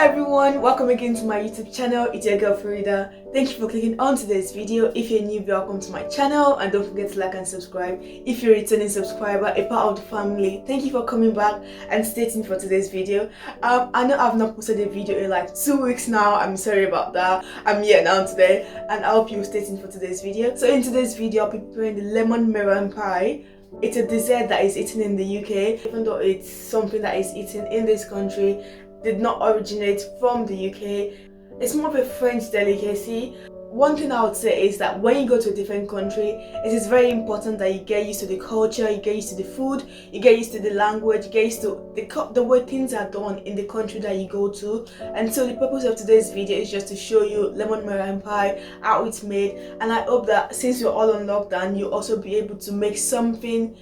everyone, welcome again to my YouTube channel. It's your girl Farida. Thank you for clicking on today's video. If you're new, welcome to my channel and don't forget to like and subscribe. If you're a returning subscriber, a part of the family, thank you for coming back and stay tuned for today's video. I know I've not posted a video in like 2 weeks now. I'm sorry about that. I'm here now today and I hope you stay tuned for today's video. So in today's video, I'll be preparing the lemon meringue pie. It's a dessert that is eaten in the UK, even though it's something that is eaten in this country. Did not originate from the UK. It's more of a French delicacy. One thing I would say is that when you go to a different country, it is very important that you get used to the culture, you get used to the food, you get used to the language, you get used to the way things are done in the country that you go to. And so the purpose of today's video is just to show you lemon meringue pie, how it's made, and I hope that since you're all on lockdown, you'll also be able to make something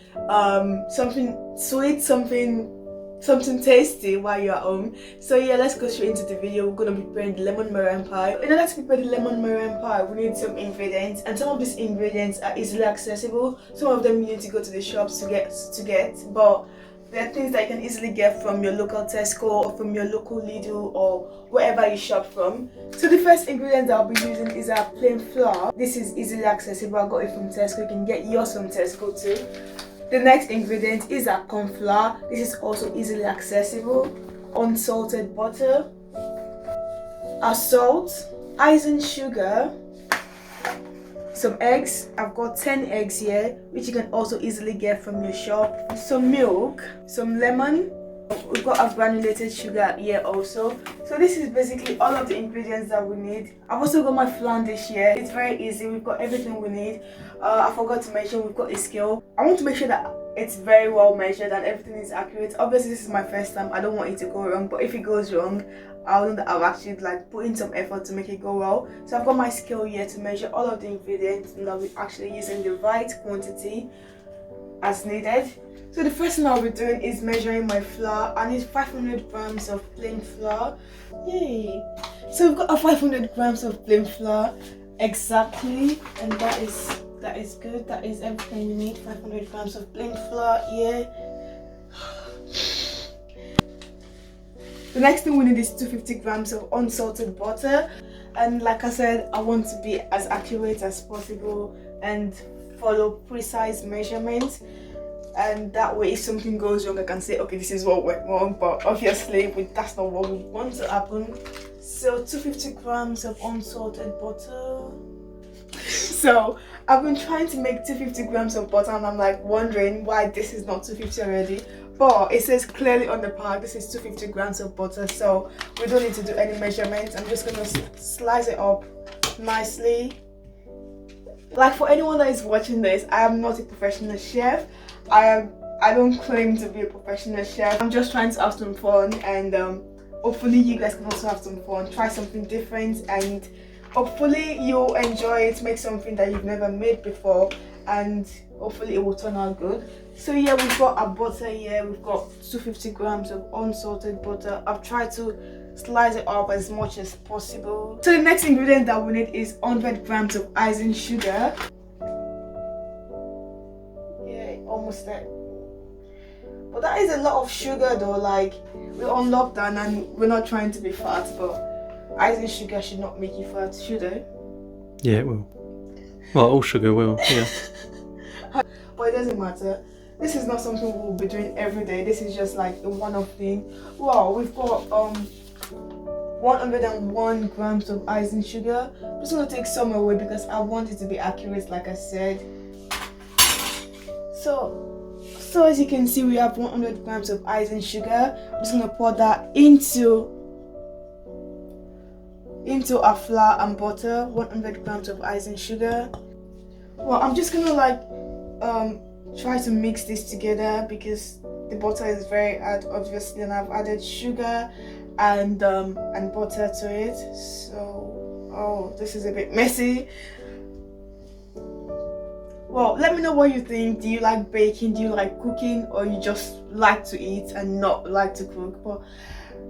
sweet, something tasty while you're at home. So yeah, let's go straight into the video. We're gonna be preparing the lemon meringue pie. In order to prepare the lemon meringue pie, we need some ingredients, and some of these ingredients are easily accessible. Some of them you need to go to the shops to get, but there are things that you can easily get from your local Tesco or from your local Lidl or wherever you shop from. So the first ingredient that I'll be using is our plain flour. This is easily accessible. I got it from Tesco. You can get yours from Tesco too. The next ingredient is our corn flour. This is also easily accessible. Unsalted butter, our salt, icing sugar, some eggs. I've got 10 eggs here, which you can also easily get from your shop. Some milk, some lemon. We've got our granulated sugar here also. So this is basically all of the ingredients that we need. I've also got my flan dish here. It's very easy. We've got everything we need. I forgot to mention we've got a scale. I want to make sure that it's very well measured and everything is accurate. Obviously this is my first time. I don't want it to go wrong, but if it goes wrong, I'll know that I've actually put in some effort to make it go well. So I've got my scale here to measure all of the ingredients and I'll be actually using the right quantity as needed. So the first thing I'll be doing is measuring my flour. I need 500 grams of plain flour. Yay! So we've got our 500 grams of plain flour exactly, and that is good. That is everything we need. 500 grams of plain flour here. The next thing we need is 250 grams of unsalted butter, and like I said, I want to be as accurate as possible and follow precise measurements. And that way if something goes wrong I can say, okay, this is what went wrong, but obviously that's not what we want to happen. So 250 grams of unsalted butter. So I've been trying to make 250 grams of butter and I'm like wondering why this is not 250 already, but it says clearly on the pack this is 250 grams of butter, so we don't need to do any measurements. I'm just gonna slice it up nicely. Like, for anyone that is watching this, I am not a professional chef. I don't claim to be a professional chef. I'm just trying to have some fun, and hopefully you guys can also have some fun, try something different, and hopefully you'll enjoy it, make something that you've never made before, and hopefully it will turn out good. So yeah, we've got our butter here. We've got 250 grams of unsalted butter. I've tried to slice it up as much as possible. So the next ingredient that we need is 100 grams of icing sugar. Yeah, almost there. But that is a lot of sugar though. Like, we're on lockdown and we're not trying to be fat, but icing sugar should not make you fat, should it? Yeah, it will. Well, all sugar will, yeah. But it doesn't matter. This is not something we'll be doing every day. This is just like a one-off thing. Wow, we've got 101 grams of icing sugar. I'm just gonna take some away because I want it to be accurate, like I said. So as you can see, we have 100 grams of icing sugar. I'm just gonna pour that into our flour and butter. 100 grams of icing sugar. Well, I'm just gonna try to mix this together because the butter is very hard, obviously, and I've added sugar and butter to it. So this is a bit messy. Well, let me know what you think. Do you like baking? Do you like cooking? Or you just like to eat and not like to cook? But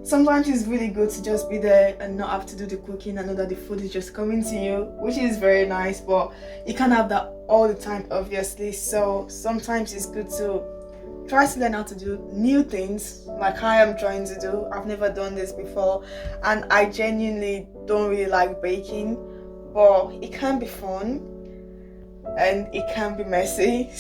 sometimes it's really good to just be there and not have to do the cooking and know that the food is just coming to you, which is very nice, but you can't have that all the time, obviously. So sometimes it's good to try to learn how to do new things like I am trying to do. I've never done this before, and I genuinely don't really like baking, but it can be fun and it can be messy.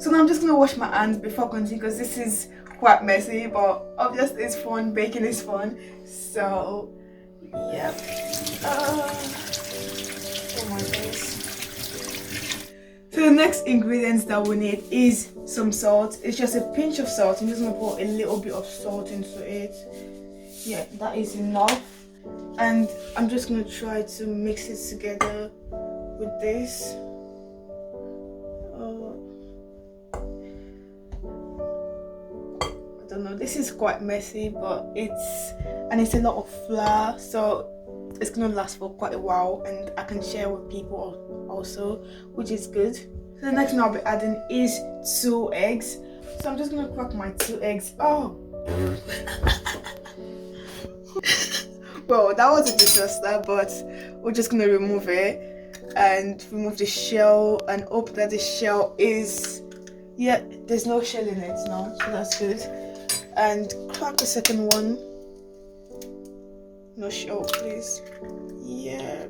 So now I'm just gonna wash my hands before continuing because this is quite messy, but obviously it's fun. Baking is fun. So yeah. Oh my goodness. So the next ingredients that we need is some salt. It's just a pinch of salt. I'm just gonna put a little bit of salt into it. Yeah, that is enough. And I'm just gonna try to mix it together with this. I don't know, this is quite messy, but it's a lot of flour, so it's gonna last for quite a while, and I can share with people also, which is good. So the next thing I'll be adding is 2 eggs. So I'm just gonna crack my 2 eggs. Oh well, that was a disaster, but we're just gonna remove it and remove the shell and hope that the shell is, yeah, there's no shell in it now, so that's good. And crack the second one. No shell, please. Yeah.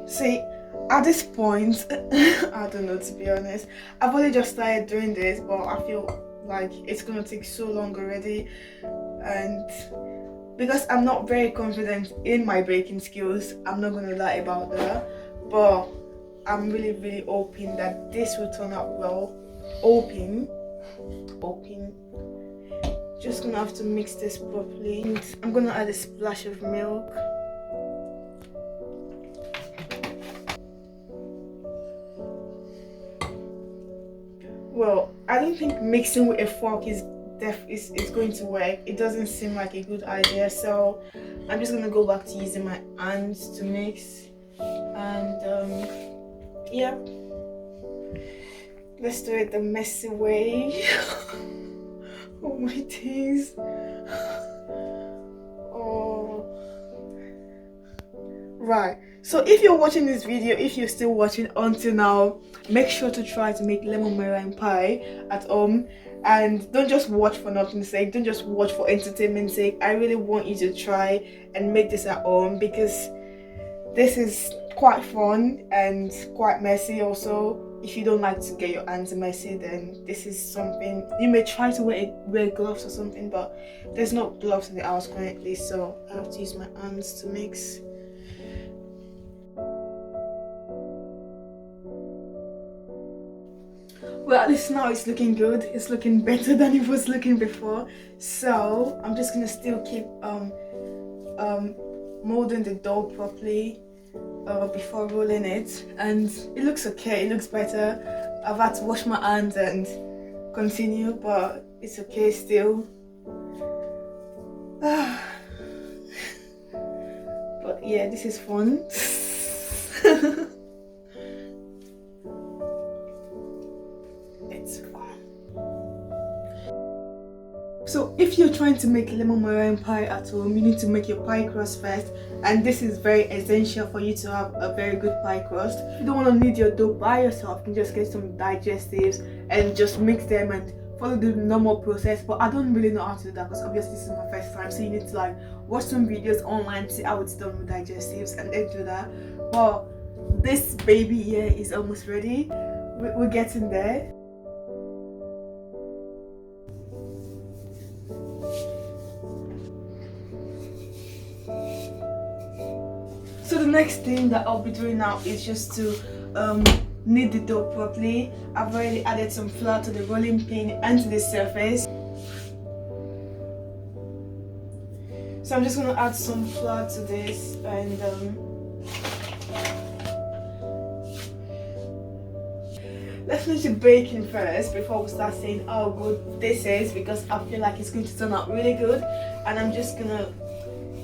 See, at this point, I don't know, to be honest. I've only just started doing this, but I feel like it's gonna take so long already. And because I'm not very confident in my baking skills, I'm not gonna lie about that. But I'm really hoping that this will turn out well. Hoping. Just gonna have to mix this properly. And I'm gonna add a splash of milk. Well, I don't think mixing with a fork is going to work. It doesn't seem like a good idea, so I'm just gonna go back to using my hands to mix. And yeah, let's do it the messy way. Oh my days. Oh. Right. So if you're watching this video, if you're still watching until now, make sure to try to make lemon meringue pie at home. And don't just watch for nothing's sake. Don't just watch for entertainment's sake. I really want you to try and make this at home, because this is quite fun and quite messy also. If you don't like to get your hands messy, then this is something you may try to wear gloves or something, but there's no gloves in the house currently, so I have to use my hands to mix. Well, at least now it's looking good. It's looking better than it was looking before. So I'm just gonna still keep molding the dough properly before rolling it, and it looks okay. It looks better. I've had to wash my hands and continue, but it's okay still. But yeah, this is fun. It's fun. So if you're trying to make lemon meringue pie at home, you need to make your pie crust first, and this is very essential for you to have a very good pie crust. You don't want to knead your dough by yourself. You can just get some digestives and just mix them and follow the normal process, but I don't really know how to do that because obviously this is my first time, so you need to like watch some videos online, see how it's done with digestives, and then do that. But this baby here is almost ready. We're getting there. So the next thing that I'll be doing now is just to knead the dough properly. I've already added some flour to the rolling pin and to the surface. So I'm just going to add some flour to this, and let's finish the baking first before we start saying how good this is, because I feel like it's going to turn out really good. And I'm just going to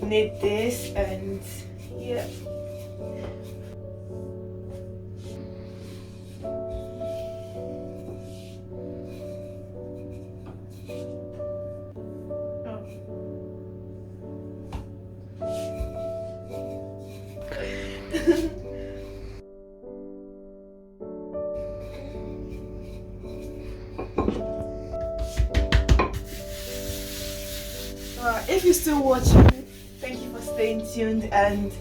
knead this, and yeah. you're still watching, thank you for staying tuned, and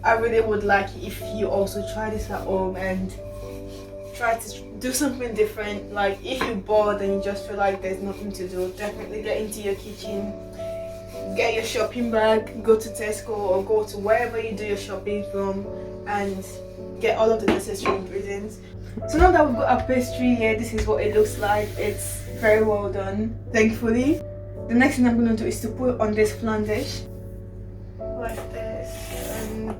I really would like if you also try this at home and try to do something different. Like if you're bored and you just feel like there's nothing to do, definitely get into your kitchen, get your shopping bag, go to Tesco or go to wherever you do your shopping from and get all of the necessary ingredients. So now that we've got our pastry here, this is what it looks like. It's very well done, thankfully. The next thing I'm going to do is to put on this flan dish like this, and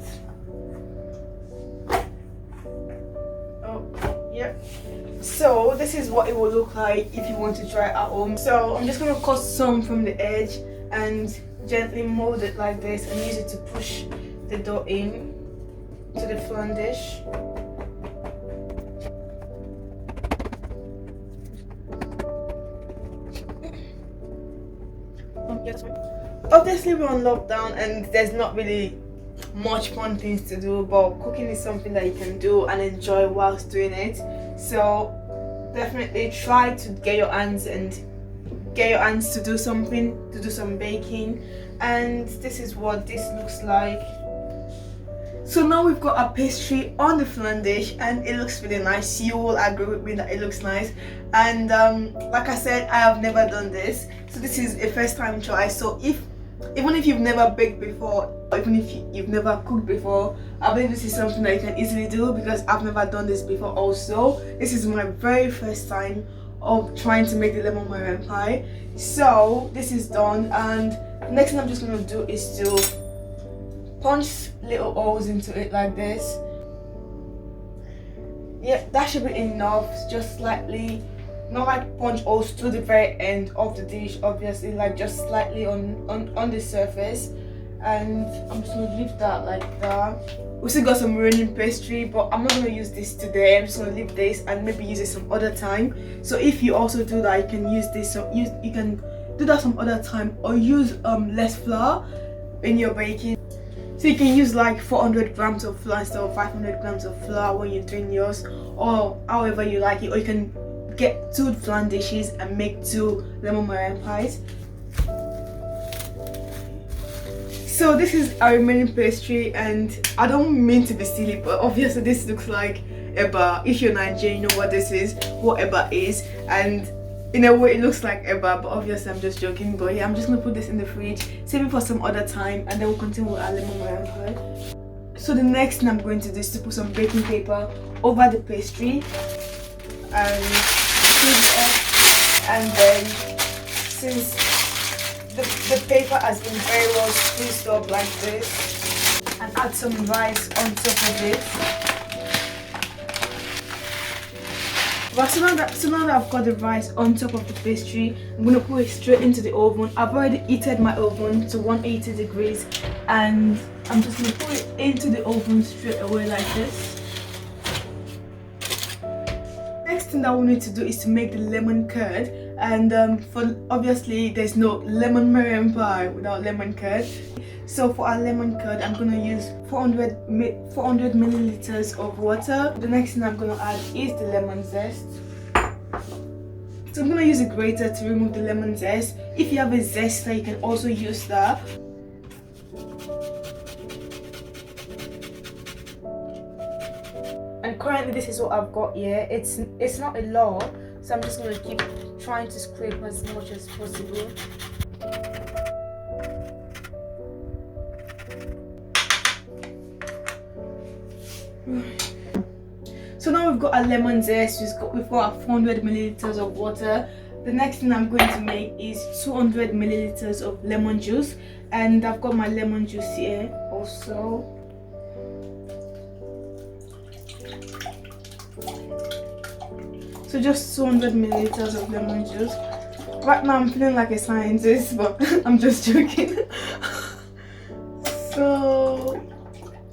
oh yeah, so this is what it will look like if you want to try it at home. So I'm just going to cut some from the edge and gently mold it like this and use it to push the dough in to the flan dish. Obviously we're on lockdown and there's not really much fun things to do, but cooking is something that you can do and enjoy whilst doing it. So definitely try to get your hands to do something, to do some baking. And this is what this looks like. So now we've got our pastry on the flan dish and it looks really nice. You will agree with me that it looks nice. And like I said, I have never done this, so this is a first time try. So even if you've never baked before, or even if you've never cooked before, I believe this is something that you can easily do because I've never done this before also. This is my very first time of trying to make the lemon meringue pie. So this is done, and the next thing I'm just going to do is to punch little holes into it like this. Yeah, that should be enough. Just slightly, not like punch holes to the very end of the dish, obviously, like just slightly on the surface. And I'm just gonna leave that like that. We still got some remaining pastry, but I'm not gonna use this today. I'm just gonna leave this and maybe use it some other time. So if you also do that, you can use this. You can do that some other time, or use less flour in your baking. So you can use like 400 grams of flour instead of 500 grams of flour when you're doing yours, or however you like it. Or you can get 2 flan dishes and make 2 lemon meringue pies. So this is our remaining pastry, and I don't mean to be silly, but obviously this looks like eba. If you're Nigerian, you know what this is, what eba is, and in a way it looks like eba, but obviously I'm just joking. But yeah, I'm just gonna put this in the fridge, save it for some other time, and then we'll continue with our lemon meringue pie. So the next thing I'm going to do is to put some baking paper over the pastry and squeeze it up, and then since the paper has been very well squeezed up like this, and add some rice on top of it. But so now that I've got the rice on top of the pastry, I'm going to put it straight into the oven. I've already heated my oven to 180 degrees, and I'm just going to put it into the oven straight away like this. Next thing that we need to do is to make the lemon curd, and for obviously there's no lemon meringue pie without lemon curd. So for our lemon curd, I'm going to use 400 milliliters of water. The next thing I'm going to add is the lemon zest. So I'm going to use a grater to remove the lemon zest. If you have a zester, you can also use that. And currently this is what I've got here. It's not a lot, so I'm just going to keep trying to scrape as much as possible. So now we've got our lemon zest, we've got our 400 milliliters of water. The next thing I'm going to make is 200 milliliters of lemon juice, and I've got my lemon juice here also. So just 200 milliliters of lemon juice. Right now I'm feeling like a scientist, but I'm just joking. So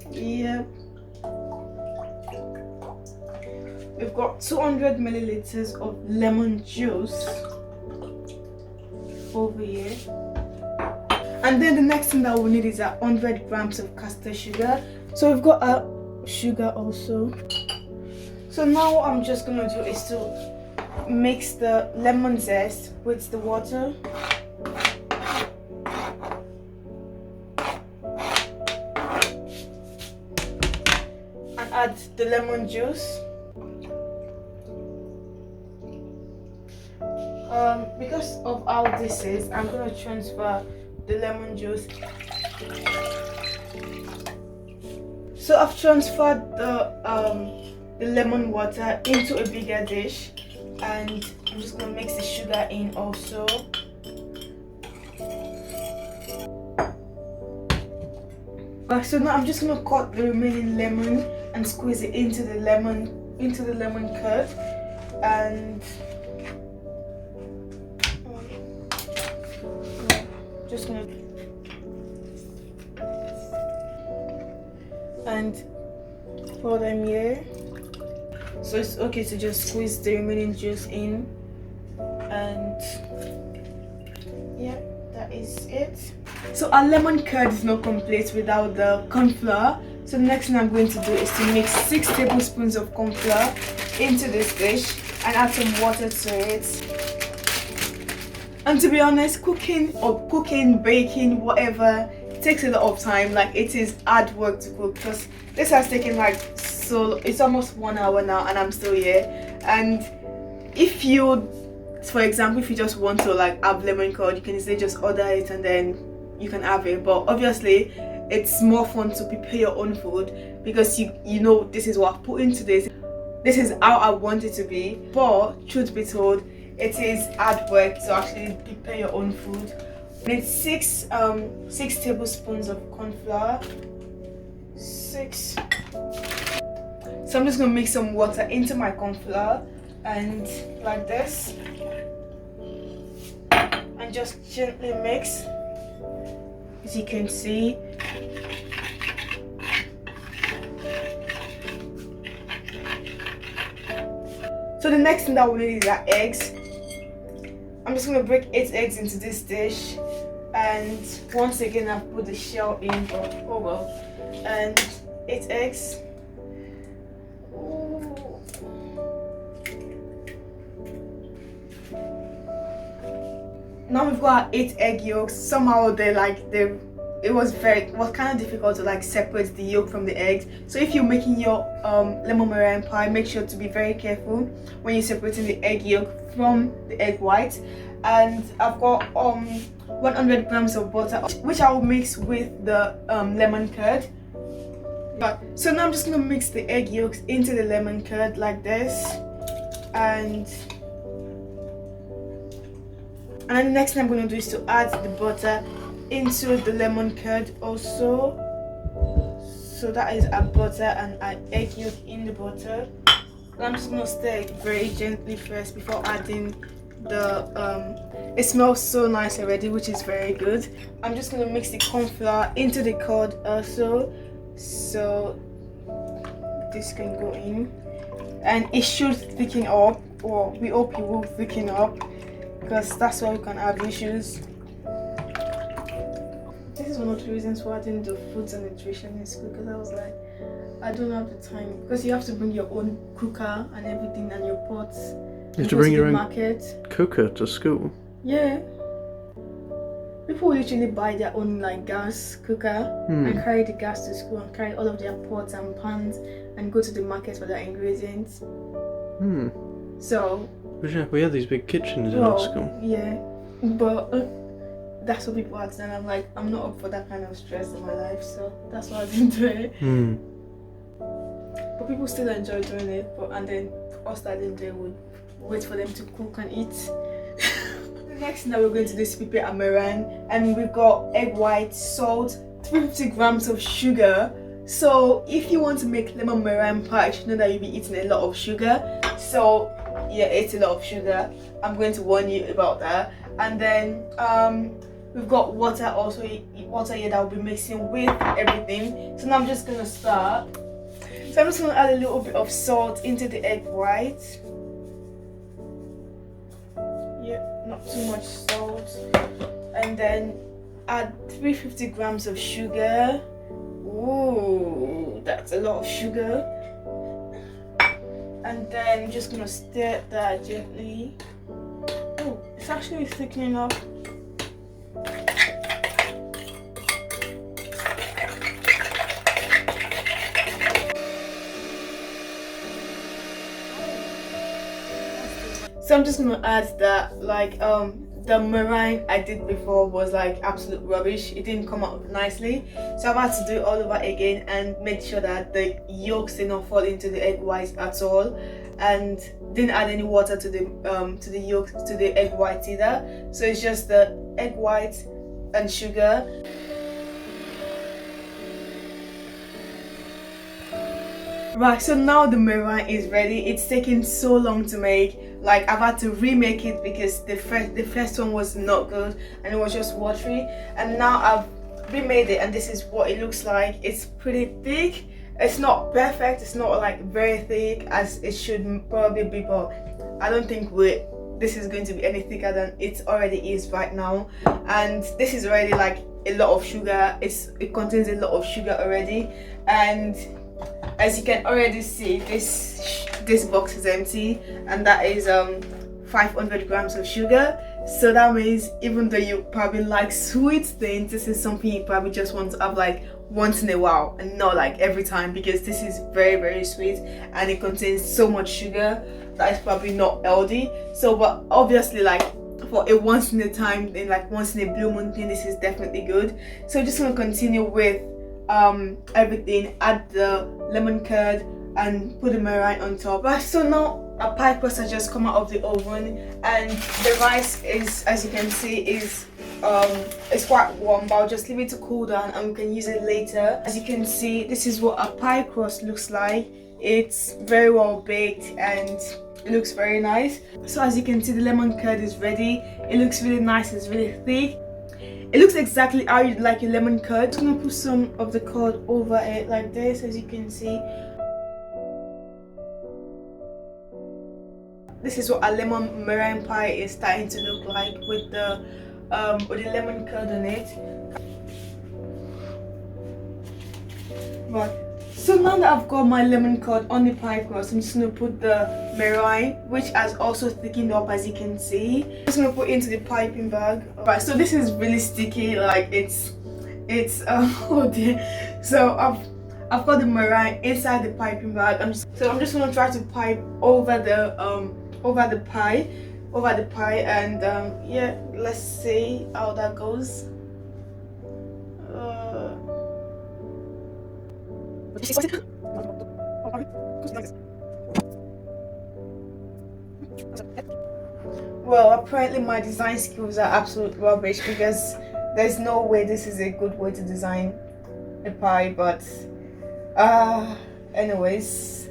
yeah, we've got 200 milliliters of lemon juice over here. And then the next thing that we need is 100 grams of caster sugar. So we've got our sugar also. So now what I'm just gonna do is to mix the lemon zest with the water. gonna add the lemon juice. Because of how this is, I'm gonna transfer the lemon juice. So I've transferred the lemon water into a bigger dish, and I'm just gonna mix the sugar in also. So now I'm just gonna cut the remaining lemon and squeeze it into the lemon curd, and just gonna pour them here. So it's okay to just squeeze the remaining juice in, and yeah, that is it. So our lemon curd is not complete without the corn flour. So the next thing I'm going to do is to mix 6 tablespoons of corn flour into this dish and add some water to it. And to be honest, cooking, baking, whatever, takes a lot of time. Like, it is hard work to cook, because this has taken it's almost 1 hour now and I'm still here. And if you, for example, if you just want to have lemon curd, you can easily just order it and then you can have it. But obviously it's more fun to prepare your own food, because you know this is what I've put into this is how I want it to be. But truth be told, it is hard work to actually prepare your own food. You need 6 tablespoons of corn flour. 6. So I'm just gonna mix some water into my corn flour, and like this, and just gently mix, as you can see. So the next thing that we need is our eggs. I'm just gonna break 8 eggs into this dish, and once again I've put the shell in, but oh well. And 8 eggs. Now we've got our 8 egg yolks. Somehow it was kind of difficult to separate the yolk from the eggs. So if you're making your lemon meringue pie, make sure to be very careful when you're separating the egg yolk from the egg white. And I've got 100 grams of butter, which I will mix with the lemon curd. So now I'm just gonna mix the egg yolks into the lemon curd like this, and then the next thing I'm going to do is to add the butter into the lemon curd also. So that is our butter and our egg yolk in the butter. And I'm just going to stir it very gently first before adding it smells so nice already, which is very good. I'm just going to mix the corn flour into the curd also, so this can go in, and it should thicken up, or we hope it will thicken up, because that's why we can have issues. This is one of the reasons why I didn't do foods and nutrition in school, because I was like, I don't have the time, because you have to bring your own cooker and everything and your pots. You have to bring your own market cooker to school? Yeah. People literally buy their own gas cooker and carry the gas to school and carry all of their pots and pans and go to the market for their ingredients. So But yeah, we had these big kitchens in our school. Yeah, but that's what people had done. I'm like, I'm not up for that kind of stress in my life, so that's why I didn't do it. But people still enjoy doing it, and then us that didn't do it would wait for them to cook and eat. The next thing that we're going to do is prepare a meringue, and we've got egg white, salt, 350 grams of sugar. So if you want to make lemon meringue pie, you should know that you'll be eating a lot of sugar. So yeah, it's a lot of sugar. I'm going to warn you about that. And then we've got water also, water here that we'll be mixing with everything. So now I'm just gonna start. So I'm just gonna add a little bit of salt into the egg white. Yeah, not too much salt. And then add 350 grams of sugar. Ooh, that's a lot of sugar. And then I'm just gonna stir that gently. Oh, it's actually thickening up. So I'm just gonna add that the meringue I did before was like absolute rubbish. It didn't come out nicely, so I've had to do it all over again and make sure that the yolks did not fall into the egg whites at all, and didn't add any water to the yolk to the egg whites either. So it's just the egg white and sugar. Right, so now the meringue is ready. It's taken so long to make. Like, I've had to remake it because the first one was not good and it was just watery. And now I've remade it and this is what it looks like. It's pretty thick. It's not perfect. It's not like very thick as it should probably be, but I don't think this is going to be any thicker than it already is right now. And this is already like a lot of sugar. It contains a lot of sugar already, and as you can already see, this box is empty, and that is 500 grams of sugar. So that means even though you probably like sweet things, this is something you probably just want to have like once in a while and not like every time, because this is very, very sweet and it contains so much sugar that is probably not healthy. So, but obviously, like for a once in a time thing, like once in a blue moon thing, this is definitely good. So just gonna continue with everything, add the lemon curd and put the meringue on top. Right, so now a pie crust has just come out of the oven, and the rice is, as you can see, is it's quite warm, but I'll just leave it to cool down and we can use it later. As you can see, this is what a pie crust looks like. It's very well baked and it looks very nice. So as you can see, the lemon curd is ready. It looks really nice. It's really thick. It looks exactly how you'd like your lemon curd. I'm gonna put some of the curd over it like this, as you can see. This is what a lemon meringue pie is starting to look like with the lemon curd on it. Right. So now that I've got my lemon curd on the pie crust, I'm just gonna put the meringue, which has also thickened up, as you can see. I'm just gonna put into the piping bag. Right, so this is really sticky, like it's oh dear. So I've got the meringue inside the piping bag. I'm just gonna try to pipe over the pie, and yeah, let's see how that goes. Well, apparently my design skills are absolute rubbish, because there's no way this is a good way to design a pie, but anyways,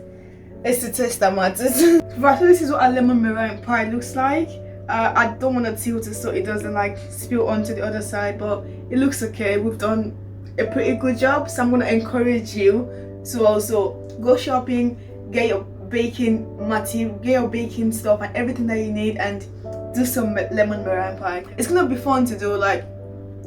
it's the taste that matters. Right, so this is what a lemon meringue pie looks like. I don't want to tilt it so it doesn't like spill onto the other side, but it looks okay. We've done a pretty good job, so I'm going to encourage you to also go shopping, get your baking material, get your baking stuff and everything that you need, and do some lemon meringue pie. It's going to be fun to do. Like,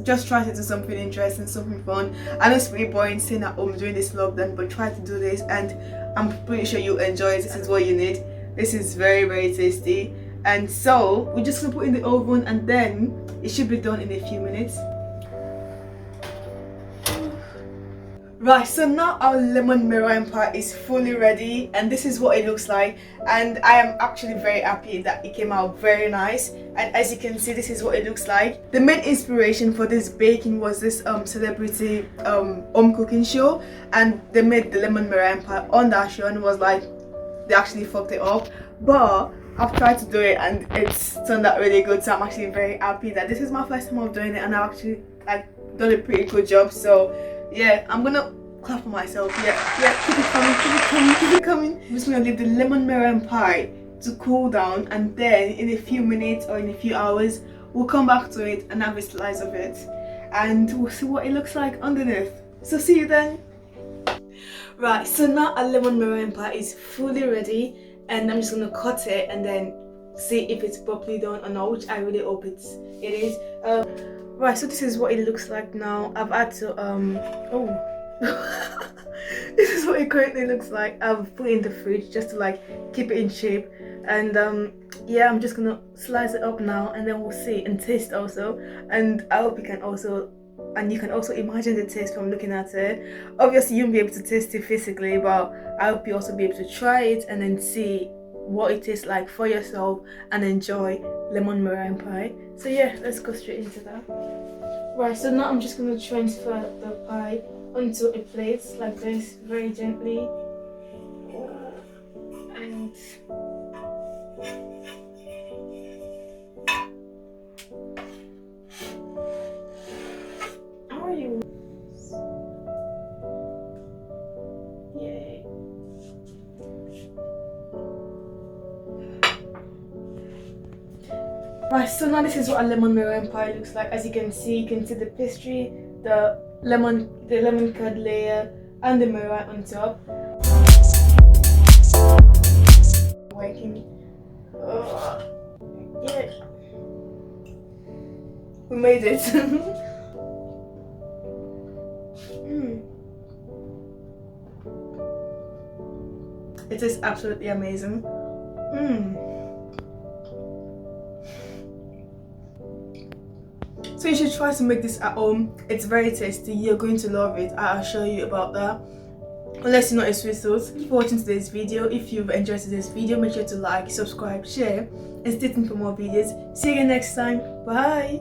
just try to do something interesting, something fun. I know it's pretty boring staying at home during this lockdown, but try to do this and I'm pretty sure you'll enjoy it. This is what you need. This is very, very tasty. And so we're just gonna put it in the oven, and then it should be done in a few minutes. Right, so now our lemon meringue pie is fully ready, and this is what it looks like, and I am actually very happy that it came out very nice. And as you can see, this is what it looks like. The main inspiration for this baking was this celebrity home cooking show, and they made the lemon meringue pie on that show, and it was like they actually fucked it up, but I've tried to do it and it's turned out really good. So I'm actually very happy that this is my first time of doing it, and I've actually done a pretty good job. So yeah, I'm gonna clap for myself. Yeah, keep it coming, keep it coming, keep it coming. I'm just gonna leave the lemon meringue pie to cool down, and then in a few minutes or in a few hours we'll come back to it and have a slice of it, and we'll see what it looks like underneath. So see you then. Right, so now our lemon meringue pie is fully ready, and I'm just gonna cut it and then see if it's properly done or not, which I really hope it is. Right, so this is what it looks like now. I've had to this is what it currently looks like. I've put it in the fridge just to like keep it in shape, and yeah, I'm just gonna slice it up now, and then we'll see and taste also, and I hope you can also imagine the taste from looking at it. Obviously you won't be able to taste it physically, but I hope you also be able to try it and then see what it tastes like for yourself and enjoy lemon meringue pie. So yeah, let's go straight into that. Right, so now I'm just going to transfer the pie onto a plate like this, very gently. And how are you? Yay. Right, so now this is what a lemon meringue pie looks like. As you can see the pastry, the lemon curd layer, and the meringue on top. Working. Yeah, we made it. It is absolutely amazing. So you should try to make this at home. It's very tasty. You're going to love it. I assure you about that. Unless you're not a sweet tooth. Thank you for watching today's video. If you've enjoyed today's video, make sure to like, subscribe, share, and stay tuned for more videos. See you again next time. Bye.